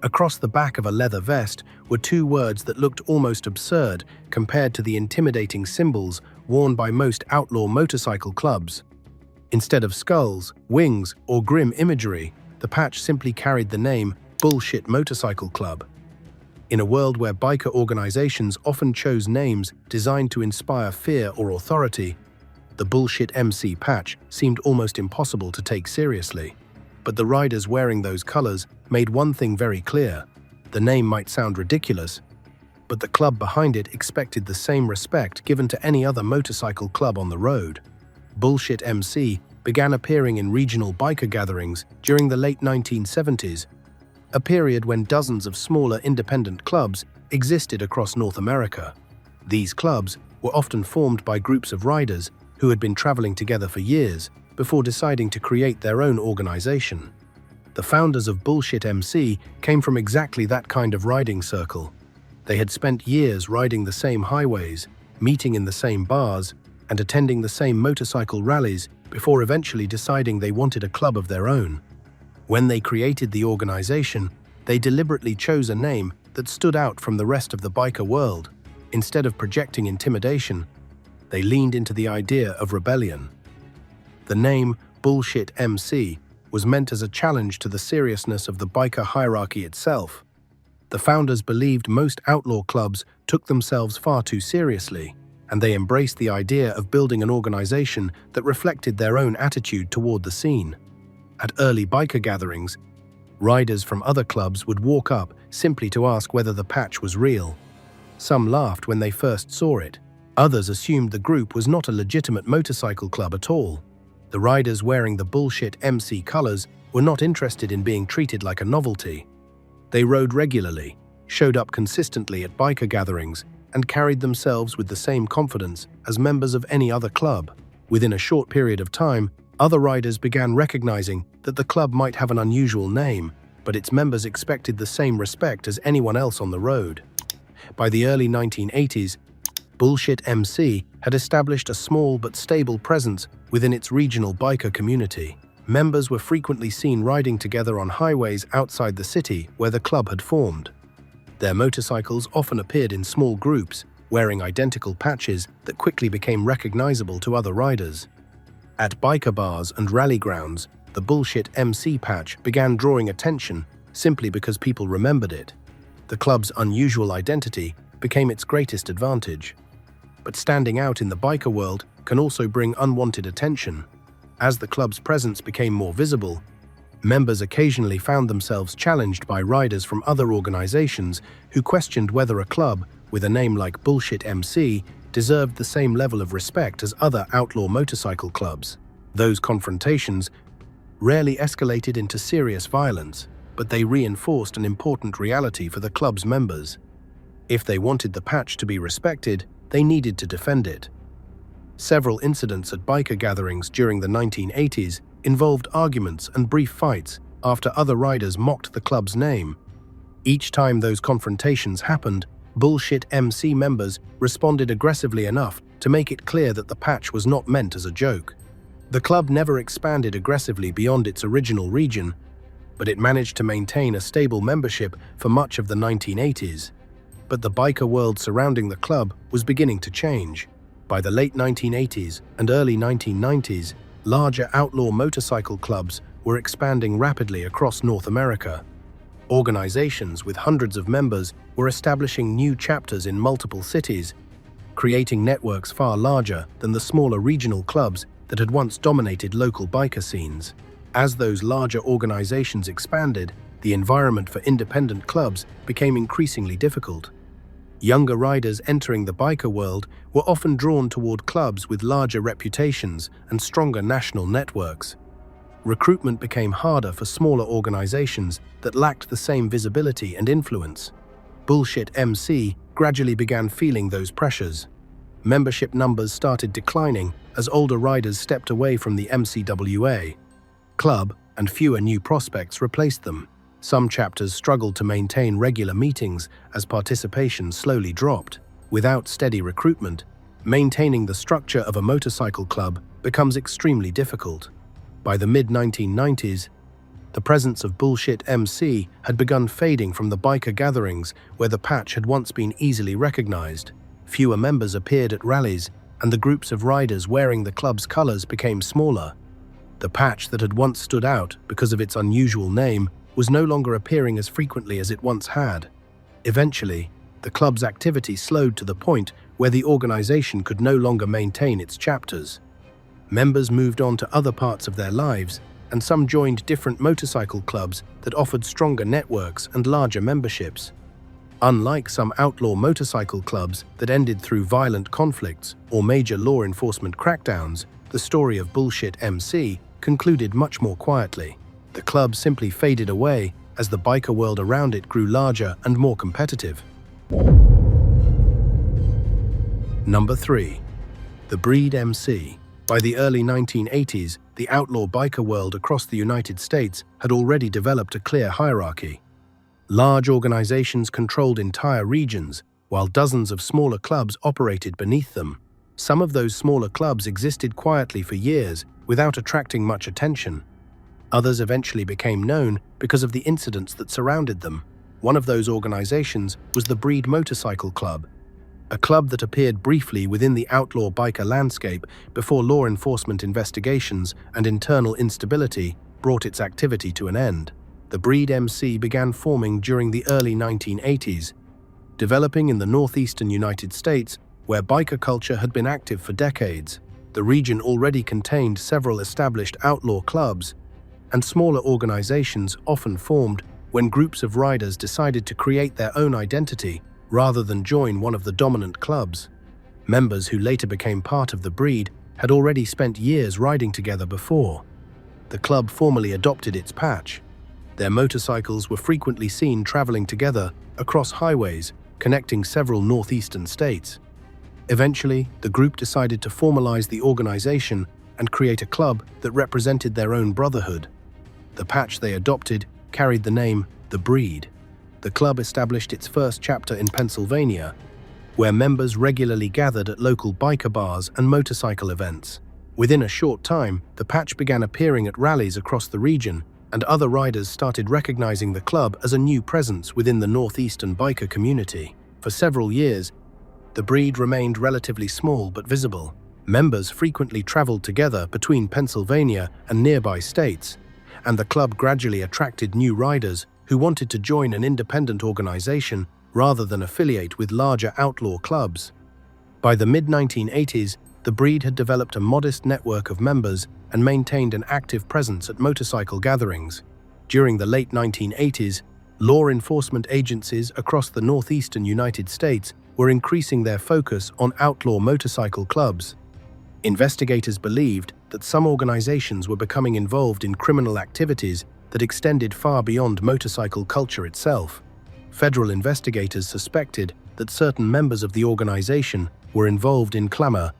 Across the back of a leather vest were two words that looked almost absurd compared to the intimidating symbols worn by most outlaw motorcycle clubs. Instead of skulls, wings, or grim imagery, the patch simply carried the name Bullshit Motorcycle Club. In a world where biker organizations often chose names designed to inspire fear or authority, the Bullshit MC patch seemed almost impossible to take seriously. But the riders wearing those colors made one thing very clear. The name might sound ridiculous, but the club behind it expected the same respect given to any other motorcycle club on the road. Bullshit MC began appearing in regional biker gatherings during the late 1970s, a period when dozens of smaller independent clubs existed across North America. These clubs were often formed by groups of riders who had been traveling together for years before deciding to create their own organization. The founders of Bullshit MC came from exactly that kind of riding circle. They had spent years riding the same highways, meeting in the same bars, and attending the same motorcycle rallies before eventually deciding they wanted a club of their own. When they created the organization, they deliberately chose a name that stood out from the rest of the biker world. Instead of projecting intimidation, they leaned into the idea of rebellion. The name Bullshit MC was meant as a challenge to the seriousness of the biker hierarchy itself. The founders believed most outlaw clubs took themselves far too seriously, and they embraced the idea of building an organization that reflected their own attitude toward the scene. At early biker gatherings, riders from other clubs would walk up simply to ask whether the patch was real. Some laughed when they first saw it. Others assumed the group was not a legitimate motorcycle club at all. The riders wearing the Bullshit MC colors were not interested in being treated like a novelty. They rode regularly, showed up consistently at biker gatherings, and carried themselves with the same confidence as members of any other club. Within a short period of time, other riders began recognizing that the club might have an unusual name, but its members expected the same respect as anyone else on the road. By the early 1980s, Bullshit MC had established a small but stable presence within its regional biker community. Members were frequently seen riding together on highways outside the city where the club had formed. Their motorcycles often appeared in small groups, wearing identical patches that quickly became recognizable to other riders. At biker bars and rally grounds, the Bullshit MC patch began drawing attention simply because people remembered it. The club's unusual identity became its greatest advantage. But standing out in the biker world can also bring unwanted attention. As the club's presence became more visible, members occasionally found themselves challenged by riders from other organizations who questioned whether a club with a name like Bullshit MC deserved the same level of respect as other outlaw motorcycle clubs. Those confrontations rarely escalated into serious violence, but they reinforced an important reality for the club's members. If they wanted the patch to be respected, they needed to defend it. Several incidents at biker gatherings during the 1980s involved arguments and brief fights after other riders mocked the club's name. Each time those confrontations happened, Bullshit MC members responded aggressively enough to make it clear that the patch was not meant as a joke. The club never expanded aggressively beyond its original region, but it managed to maintain a stable membership for much of the 1980s. But the biker world surrounding the club was beginning to change. By the late 1980s and early 1990s, larger outlaw motorcycle clubs were expanding rapidly across North America. Organizations with hundreds of members were establishing new chapters in multiple cities, creating networks far larger than the smaller regional clubs that had once dominated local biker scenes. As those larger organizations expanded, the environment for independent clubs became increasingly difficult. Younger riders entering the biker world were often drawn toward clubs with larger reputations and stronger national networks. Recruitment became harder for smaller organizations that lacked the same visibility and influence. Bullshit MC gradually began feeling those pressures. Membership numbers started declining as older riders stepped away from the MCWA club and fewer new prospects replaced them. Some chapters struggled to maintain regular meetings as participation slowly dropped. Without steady recruitment, maintaining the structure of a motorcycle club becomes extremely difficult. By the mid-1990s, the presence of Bullshit MC had begun fading from the biker gatherings where the patch had once been easily recognized. Fewer members appeared at rallies, and the groups of riders wearing the club's colors became smaller. The patch that had once stood out because of its unusual name was no longer appearing as frequently as it once had. Eventually, the club's activity slowed to the point where the organization could no longer maintain its chapters. Members moved on to other parts of their lives, and some joined different motorcycle clubs that offered stronger networks and larger memberships. Unlike some outlaw motorcycle clubs that ended through violent conflicts or major law enforcement crackdowns, the story of Bullshit MC concluded much more quietly. The club simply faded away as the biker world around it grew larger and more competitive. Number 3. The Breed MC. By the early 1980s, the outlaw biker world across the United States had already developed a clear hierarchy. Large organizations controlled entire regions, while dozens of smaller clubs operated beneath them. Some of those smaller clubs existed quietly for years without attracting much attention. Others eventually became known because of the incidents that surrounded them. One of those organizations was the Breed Motorcycle Club, a club that appeared briefly within the outlaw biker landscape before law enforcement investigations and internal instability brought its activity to an end. The Breed MC began forming during the early 1980s, developing in the northeastern United States, where biker culture had been active for decades. The region already contained several established outlaw clubs, and smaller organizations often formed when groups of riders decided to create their own identity rather than join one of the dominant clubs. Members who later became part of the Breed had already spent years riding together before the club formally adopted its patch. Their motorcycles were frequently seen traveling together across highways connecting several northeastern states. Eventually, the group decided to formalize the organization and create a club that represented their own brotherhood. The patch they adopted carried the name The Breed. The club established its first chapter in Pennsylvania, where members regularly gathered at local biker bars and motorcycle events. Within a short time, the patch began appearing at rallies across the region, and other riders started recognizing the club as a new presence within the northeastern biker community. For several years, the Breed remained relatively small but visible. Members frequently traveled together between Pennsylvania and nearby states, and the club gradually attracted new riders who wanted to join an independent organization rather than affiliate with larger outlaw clubs. By the mid-1980s, the Breed had developed a modest network of members and maintained an active presence at motorcycle gatherings. During the late 1980s, law enforcement agencies across the northeastern United States were increasing their focus on outlaw motorcycle clubs. Investigators believed that some organizations were becoming involved in criminal activities that extended far beyond motorcycle culture itself. Federal investigators suspected that certain members of the organization were involved in clamor,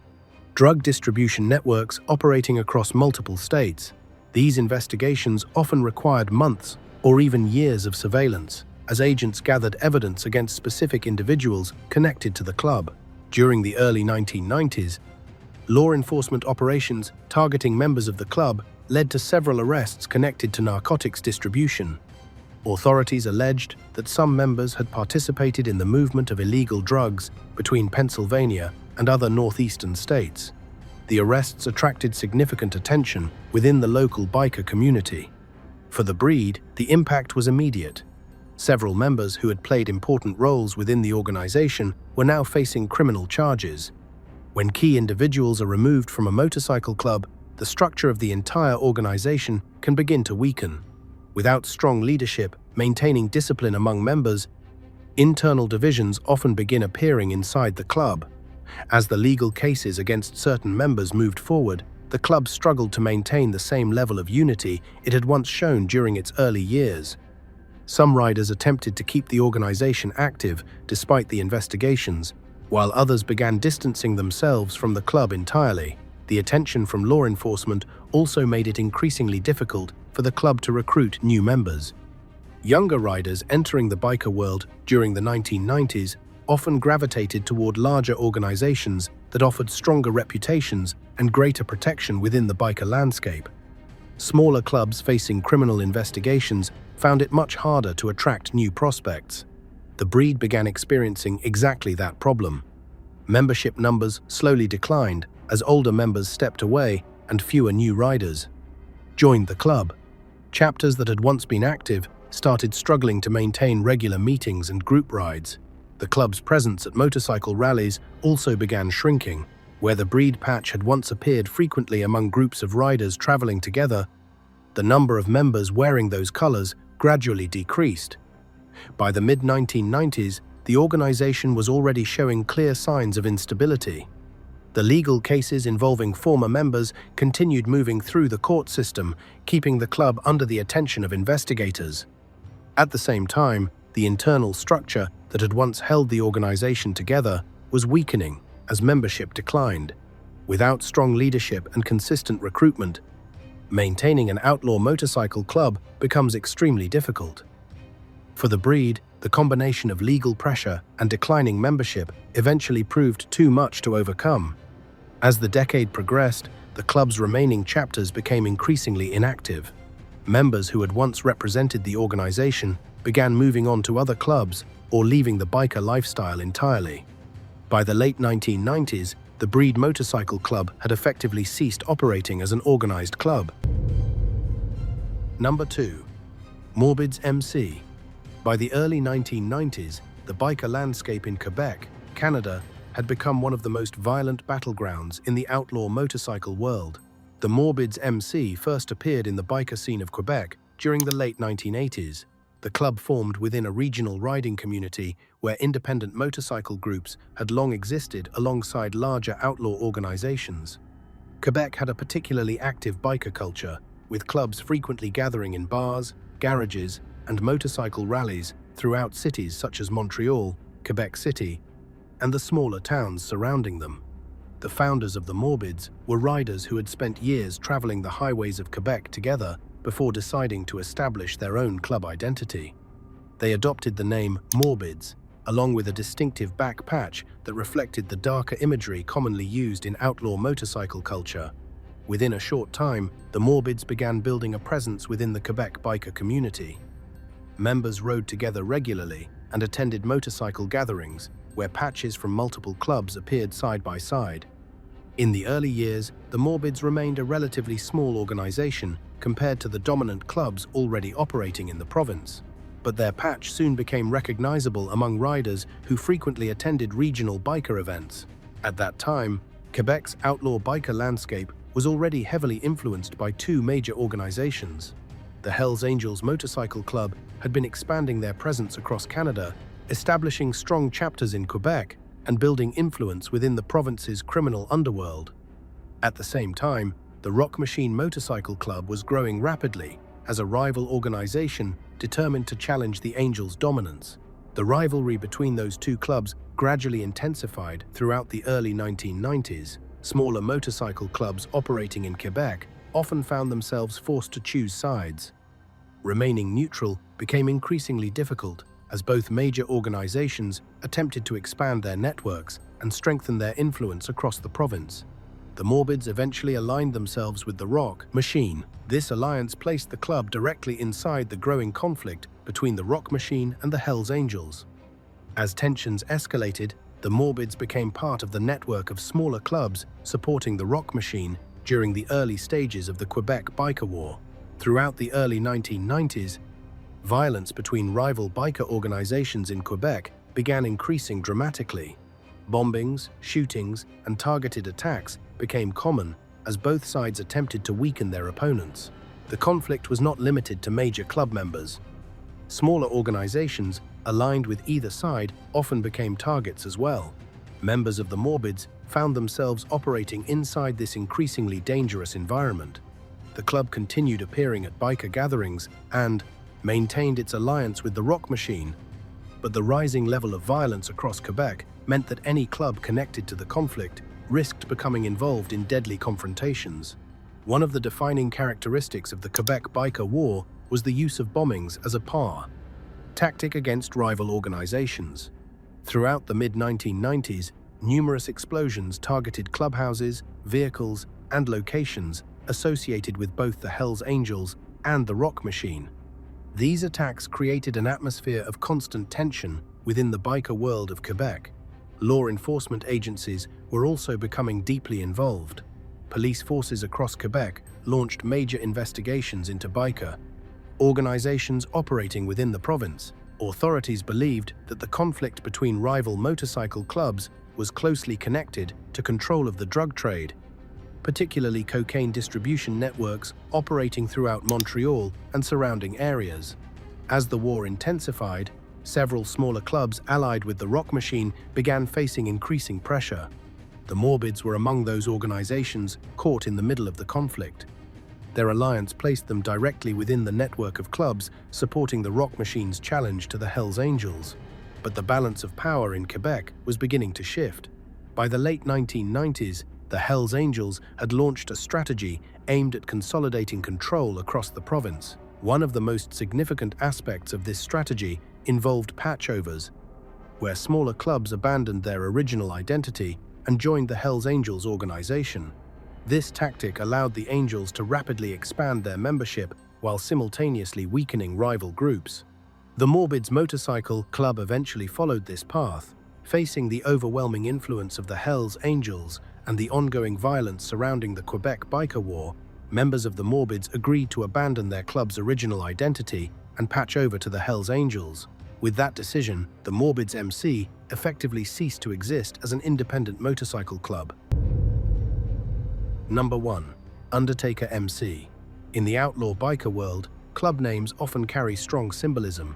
drug distribution networks operating across multiple states. These investigations often required months or even years of surveillance, as agents gathered evidence against specific individuals connected to the club. During the early 1990s, law enforcement operations targeting members of the club led to several arrests connected to narcotics distribution. Authorities alleged that some members had participated in the movement of illegal drugs between Pennsylvania and other northeastern states. The arrests attracted significant attention within the local biker community. For the breed, the impact was immediate. Several members who had played important roles within the organization were now facing criminal charges. When key individuals are removed from a motorcycle club, the structure of the entire organization can begin to weaken. Without strong leadership, maintaining discipline among members, internal divisions often begin appearing inside the club. As the legal cases against certain members moved forward, the club struggled to maintain the same level of unity it had once shown during its early years. Some riders attempted to keep the organization active despite the investigations, while others began distancing themselves from the club entirely. The attention from law enforcement also made it increasingly difficult for the club to recruit new members. Younger riders entering the biker world during the 1990s often gravitated toward larger organizations that offered stronger reputations and greater protection within the biker landscape. Smaller clubs facing criminal investigations found it much harder to attract new prospects. The breed began experiencing exactly that problem. Membership numbers slowly declined as older members stepped away and fewer new riders joined the club. Chapters that had once been active started struggling to maintain regular meetings and group rides. The club's presence at motorcycle rallies also began shrinking. Where the breed patch had once appeared frequently among groups of riders traveling together, the number of members wearing those colors gradually decreased. By the mid-1990s, the organization was already showing clear signs of instability. The legal cases involving former members continued moving through the court system, keeping the club under the attention of investigators. At the same time, the internal structure that had once held the organization together was weakening as membership declined. Without strong leadership and consistent recruitment, maintaining an outlaw motorcycle club becomes extremely difficult. For the breed, the combination of legal pressure and declining membership eventually proved too much to overcome. As the decade progressed, the club's remaining chapters became increasingly inactive. Members who had once represented the organization began moving on to other clubs or leaving the biker lifestyle entirely. By the late 1990s, the Breed Motorcycle Club had effectively ceased operating as an organized club. Number 2. Morbids MC. By the early 1990s, the biker landscape in Quebec, Canada, had become one of the most violent battlegrounds in the outlaw motorcycle world. The Morbids MC first appeared in the biker scene of Quebec during the late 1980s. The club formed within a regional riding community where independent motorcycle groups had long existed alongside larger outlaw organizations. Quebec had a particularly active biker culture, with clubs frequently gathering in bars, garages, and motorcycle rallies throughout cities such as Montreal, Quebec City, and the smaller towns surrounding them. The founders of the Morbids were riders who had spent years traveling the highways of Quebec together before deciding to establish their own club identity. They adopted the name Morbids, along with a distinctive back patch that reflected the darker imagery commonly used in outlaw motorcycle culture. Within a short time, the Morbids began building a presence within the Quebec biker community. Members rode together regularly and attended motorcycle gatherings, where patches from multiple clubs appeared side by side. In the early years, the Morbids remained a relatively small organization compared to the dominant clubs already operating in the province. But their patch soon became recognizable among riders who frequently attended regional biker events. At that time, Quebec's outlaw biker landscape was already heavily influenced by two major organizations. The Hells Angels Motorcycle Club had been expanding their presence across Canada, establishing strong chapters in Quebec and building influence within the province's criminal underworld. At the same time, the Rock Machine Motorcycle Club was growing rapidly as a rival organization determined to challenge the Angels' dominance. The rivalry between those two clubs gradually intensified throughout the early 1990s. Smaller motorcycle clubs operating in Quebec often found themselves forced to choose sides. Remaining neutral became increasingly difficult as both major organizations attempted to expand their networks and strengthen their influence across the province. The Morbids eventually aligned themselves with the Rock Machine. This alliance placed the club directly inside the growing conflict between the Rock Machine and the Hells Angels. As tensions escalated, the Morbids became part of the network of smaller clubs supporting the Rock Machine during the early stages of the Quebec Biker War. Throughout the early 1990s, violence between rival biker organizations in Quebec began increasing dramatically. Bombings, shootings, and targeted attacks became common as both sides attempted to weaken their opponents. The conflict was not limited to major club members. Smaller organizations aligned with either side often became targets as well. Members of the Morbids found themselves operating inside this increasingly dangerous environment. The club continued appearing at biker gatherings and maintained its alliance with the Rock Machine, but the rising level of violence across Quebec meant that any club connected to the conflict risked becoming involved in deadly confrontations. One of the defining characteristics of the Quebec Biker War was the use of bombings as a PAR tactic against rival organizations. Throughout the mid-1990s, numerous explosions targeted clubhouses, vehicles, and locations associated with both the Hells Angels and the Rock Machine. These attacks created an atmosphere of constant tension within the biker world of Quebec. Law enforcement agencies were also becoming deeply involved. Police forces across Quebec launched major investigations into biker organizations operating within the province. Authorities believed that the conflict between rival motorcycle clubs was closely connected to control of the drug trade, particularly cocaine distribution networks operating throughout Montreal and surrounding areas. As the war intensified, several smaller clubs allied with the Rock Machine began facing increasing pressure. The Morbids were among those organizations caught in the middle of the conflict. Their alliance placed them directly within the network of clubs supporting the Rock Machine's challenge to the Hells Angels. But the balance of power in Quebec was beginning to shift. By the late 1990s, the Hells Angels had launched a strategy aimed at consolidating control across the province. One of the most significant aspects of this strategy involved patchovers, where smaller clubs abandoned their original identity and joined the Hells Angels organization. This tactic allowed the Angels to rapidly expand their membership while simultaneously weakening rival groups. The Morbids Motorcycle Club eventually followed this path. Facing the overwhelming influence of the Hells Angels and the ongoing violence surrounding the Quebec Biker War, members of the Morbids agreed to abandon their club's original identity and patch over to the Hells Angels. With that decision, the Morbids MC effectively ceased to exist as an independent motorcycle club. Number 1. Undertaker MC. In the outlaw biker world, club names often carry strong symbolism.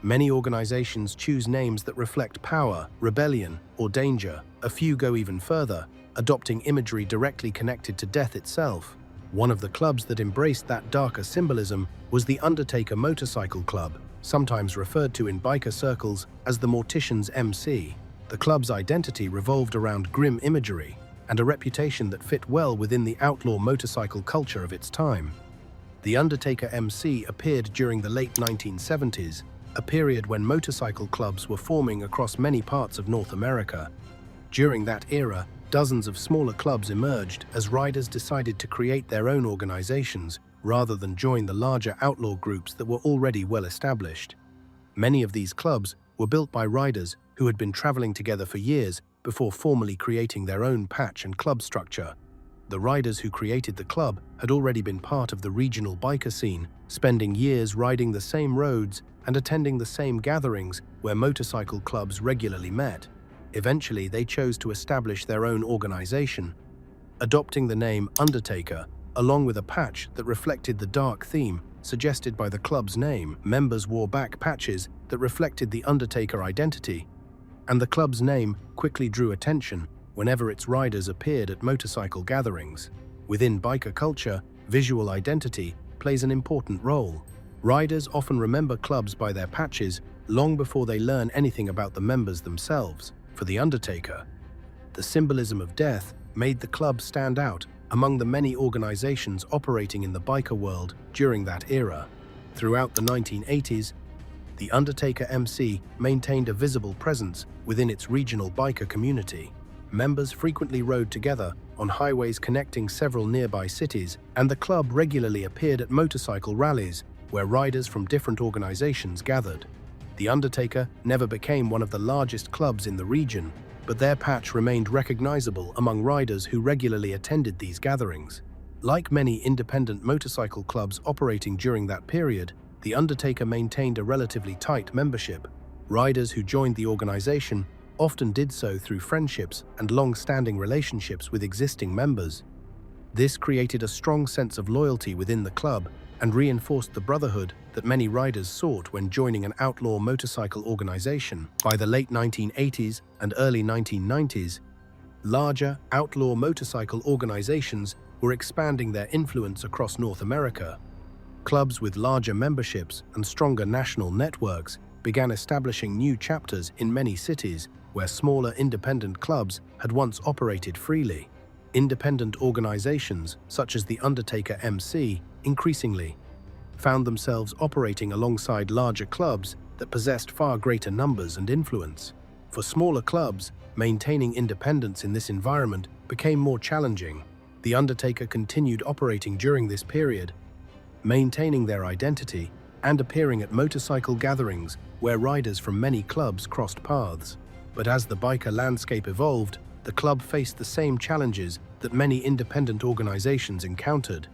Many organizations choose names that reflect power, rebellion, or danger. A few go even further, adopting imagery directly connected to death itself. One of the clubs that embraced that darker symbolism was the Undertaker Motorcycle Club, sometimes referred to in biker circles as the Morticians MC. The club's identity revolved around grim imagery and a reputation that fit well within the outlaw motorcycle culture of its time. The Undertaker MC appeared during the late 1970s, a period when motorcycle clubs were forming across many parts of North America. During that era, dozens of smaller clubs emerged as riders decided to create their own organizations rather than join the larger outlaw groups that were already well established. Many of these clubs were built by riders who had been traveling together for years before formally creating their own patch and club structure. The riders who created the club had already been part of the regional biker scene, spending years riding the same roads and attending the same gatherings where motorcycle clubs regularly met. Eventually, they chose to establish their own organization, adopting the name Undertaker, along with a patch that reflected the dark theme suggested by the club's name. Members wore back patches that reflected the Undertaker identity, and the club's name quickly drew attention whenever its riders appeared at motorcycle gatherings. Within biker culture, visual identity plays an important role. Riders often remember clubs by their patches long before they learn anything about the members themselves. For the Undertaker, the symbolism of death made the club stand out among the many organizations operating in the biker world during that era. Throughout the 1980s, the Undertaker MC maintained a visible presence within its regional biker community. Members frequently rode together on highways connecting several nearby cities, and the club regularly appeared at motorcycle rallies where riders from different organizations gathered. The Undertaker never became one of the largest clubs in the region, but their patch remained recognizable among riders who regularly attended these gatherings. Like many independent motorcycle clubs operating during that period, the Undertaker maintained a relatively tight membership. Riders who joined the organization often did so through friendships and long-standing relationships with existing members. This created a strong sense of loyalty within the club and reinforced the brotherhood that many riders sought when joining an outlaw motorcycle organization. By the late 1980s and early 1990s, larger outlaw motorcycle organizations were expanding their influence across North America. Clubs with larger memberships and stronger national networks began establishing new chapters in many cities where smaller independent clubs had once operated freely. Independent organizations, such as the Undertaker MC, increasingly found themselves operating alongside larger clubs that possessed far greater numbers and influence. For smaller clubs, maintaining independence in this environment became more challenging. The Undertaker continued operating during this period, maintaining their identity and appearing at motorcycle gatherings where riders from many clubs crossed paths. But as the biker landscape evolved, the club faced the same challenges that many independent organizations encountered.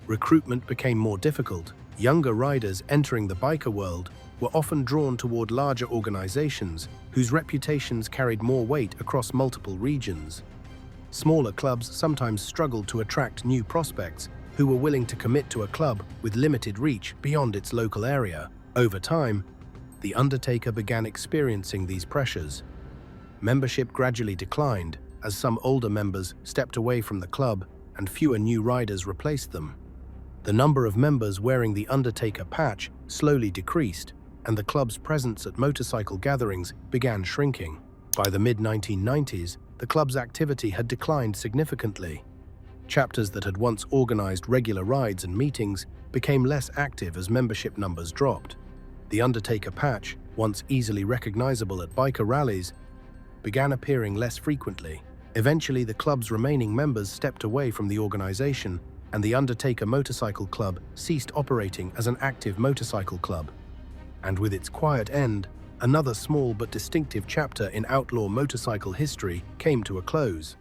Recruitment became more difficult. Younger riders entering the biker world were often drawn toward larger organizations whose reputations carried more weight across multiple regions. Smaller clubs sometimes struggled to attract new prospects who were willing to commit to a club with limited reach beyond its local area. Over time, the Undertaker began experiencing these pressures. Membership gradually declined as some older members stepped away from the club and fewer new riders replaced them. The number of members wearing the Undertaker patch slowly decreased, and the club's presence at motorcycle gatherings began shrinking. By the mid-1990s, the club's activity had declined significantly. Chapters that had once organized regular rides and meetings became less active as membership numbers dropped. The Undertaker patch, once easily recognizable at biker rallies, began appearing less frequently. Eventually, the club's remaining members stepped away from the organization, and the Undertaker Motorcycle Club ceased operating as an active motorcycle club. And with its quiet end, another small but distinctive chapter in outlaw motorcycle history came to a close.